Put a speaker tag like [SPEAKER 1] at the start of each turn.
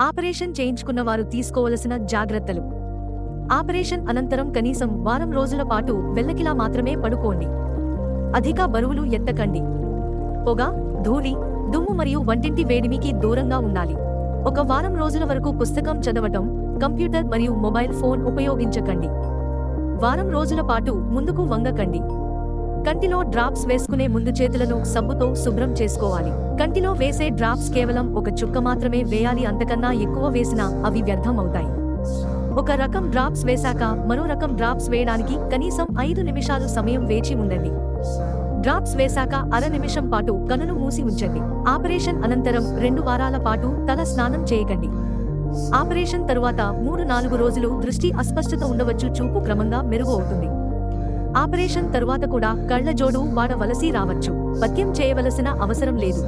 [SPEAKER 1] Operation చేయించుకున్న వారు తీసుకోవలసిన జాగ్రత్తలు. ఆపరేషన్ అనంతరం కనీసం వారం రోజుల పాటు వెల్లకిలా మాత్రమే పడుకోండి. అధిక బరువులు ఎత్తకండి. పొగ, ధూళి, దుమ్ము మరియు వంటింటి వేడిమికి దూరంగా ఉండాలి. ఒక వారం రోజుల వరకు పుస్తకం చదవటం, కంప్యూటర్ మరియు మొబైల్ ఫోన్ ఉపయోగించకండి. వారం రోజుల పాటు ముందుకు వంగకండి. కంటిలో డ్రాప్స్ వేసుకునే ముందు చేతులను సబ్బుతో శుభ్రం చేసుకోవాలి. కంటిలో వేసే డ్రాప్స్ కేవలం ఒక చుక్క మాత్రమే వేయాలి, అంతకన్నా ఎక్కువ వేసినా అవి వ్యర్థం అవుతాయి. ఒక రకం డ్రాప్స్ వేశాక మరో రకం డ్రాప్స్ వేయడానికి కనీసం 5 నిమిషాలు సమయం వేచి ఉండండి. డ్రాప్స్ వేశాక అర నిమిషం పాటు కనును మూసి ఉంచండి. ఆపరేషన్ అనంతరం 2 వారాల పాటు తల స్నానం చేయకండి. ఆపరేషన్ తరువాత 3-4 రోజులు దృష్టి అస్పష్టత ఉండవచ్చు, చూపు క్రమంగా మెరుగు అవుతుంది. ఆపరేషన్ తరువాత కూడా కళ్లజోడు వాడవలసి రావచ్చు. పథ్యం చేయవలసిన అవసరం లేదు.